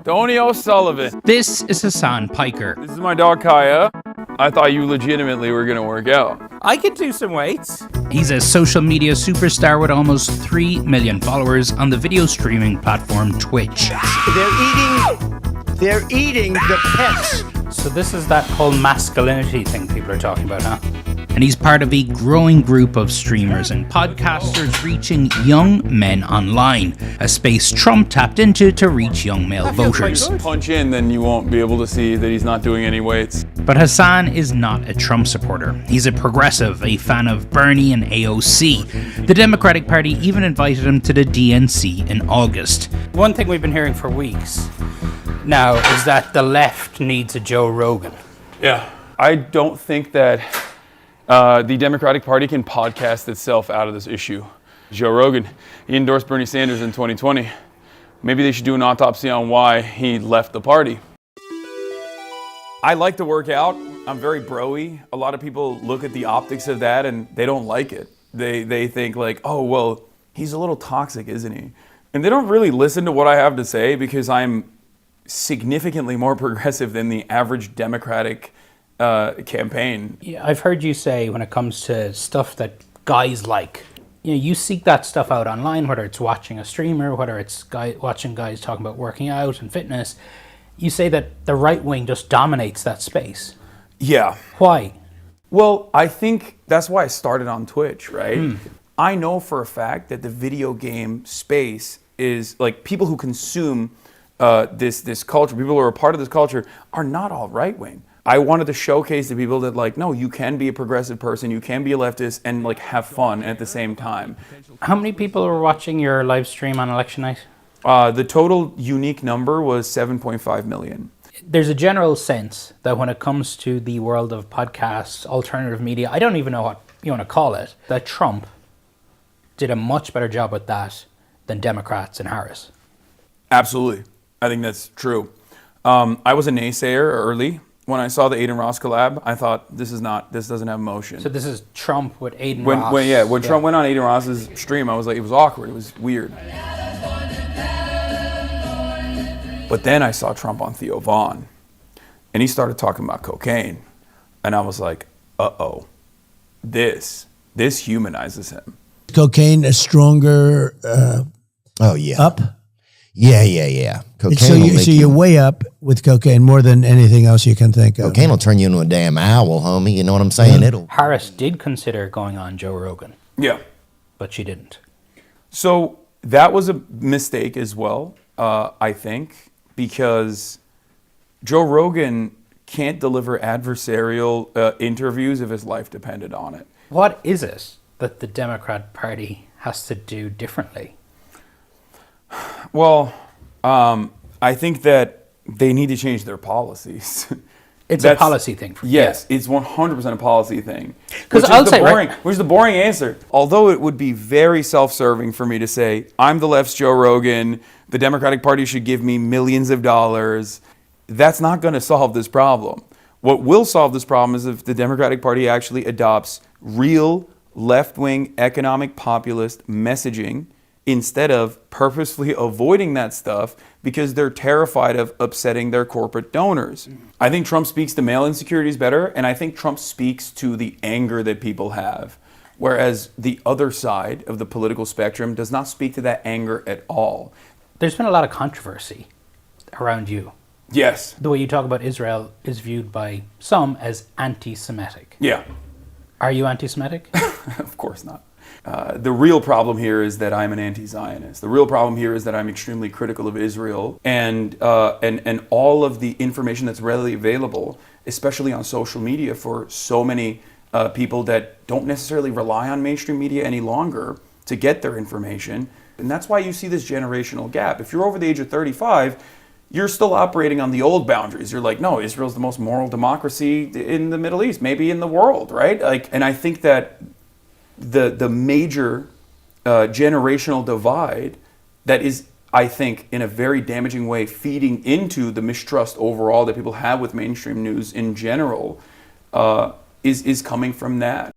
Donie O'Sullivan. This is Hasan Piker. This is my dog Kaya. I thought you legitimately were going to work out. I could do some weights. He's a social media superstar with almost 3 million followers on the video streaming platform Twitch. They're eating the pets. So this is that whole masculinity thing people are talking about, huh? And he's part of a growing group of streamers and podcasters reaching young men online, a space Trump tapped into to reach young male voters. Punch in, then you won't be able to see that he's not doing any weights. But Hasan is not a Trump supporter. He's a progressive, a fan of Bernie and AOC. The Democratic Party even invited him to the DNC in August. One thing we've been hearing for weeks now is that the left needs a Joe Rogan. Yeah. I don't think that the Democratic Party can podcast itself out of this issue. Joe Rogan, he endorsed Bernie Sanders in 2020. Maybe they should do an autopsy on why he left the party. I like to work out. I'm very bro-y. A lot of people look at the optics of that and they don't like it. They think like, oh, well, he's a little toxic, isn't he? And they don't really listen to what I have to say because I'm significantly more progressive than the average Democratic campaign. Yeah, I've heard you say when it comes to stuff that guys like, you seek that stuff out online, whether it's watching a streamer, whether it's watching guys talking about working out and fitness. You say that the right wing just dominates that space. Yeah. Why? Well, I think that's why I started on Twitch, right? I know for a fact that the video game space is like people who consume this culture, people who are a part of this culture are not all right wing. I wanted to showcase to people that like, no, you can be a progressive person, you can be a leftist and like have fun at the same time. How many people were watching your live stream on election night? The total unique number was 7.5 million. There's a general sense that when it comes to the world of podcasts, alternative media, I don't even know what you want to call it, that Trump did a much better job with that than Democrats and Harris. Absolutely. I think that's true. I was a naysayer early. When I saw the Aiden Ross collab, I thought this doesn't have motion. So this is Trump with Aiden Ross. When Trump went on Aiden Ross's stream, I was like, it was awkward. It was weird. But then I saw Trump on Theo Vaughn, and he started talking about cocaine, and I was like, uh-oh, this humanizes him. Cocaine is stronger up? Yeah. Cocaine So you're way up with cocaine more than anything else you can think of. Cocaine will turn you into a damn owl, homie. You know what I'm saying? Yeah. Harris did consider going on Joe Rogan. Yeah. But she didn't. So that was a mistake as well, I think, because Joe Rogan can't deliver adversarial interviews if his life depended on it. What is it that the Democrat Party has to do differently? Well, I think that they need to change their policies. It's a policy thing. Yes, it's 100% a policy thing. Because I'll say, which is the boring answer. Although it would be very self-serving for me to say, I'm the left's Joe Rogan, the Democratic Party should give me millions of dollars. That's not going to solve this problem. What will solve this problem is if the Democratic Party actually adopts real left-wing economic populist messaging instead of purposefully avoiding that stuff because they're terrified of upsetting their corporate donors. I think Trump speaks to male insecurities better, and I think Trump speaks to the anger that people have, whereas the other side of the political spectrum does not speak to that anger at all. There's been a lot of controversy around you. Yes. The way you talk about Israel is viewed by some as anti-Semitic. Yeah. Are you anti-Semitic? Of course not. The real problem here is that I'm an anti-Zionist. The real problem here is that I'm extremely critical of Israel and all of the information that's readily available, especially on social media for so many people that don't necessarily rely on mainstream media any longer to get their information. And that's why you see this generational gap. If you're over the age of 35, you're still operating on the old boundaries. You're like, no, Israel's the most moral democracy in the Middle East, maybe in the world, right? And I think that the major generational divide that is, I think, in a very damaging way, feeding into the mistrust overall that people have with mainstream news in general, is coming from that.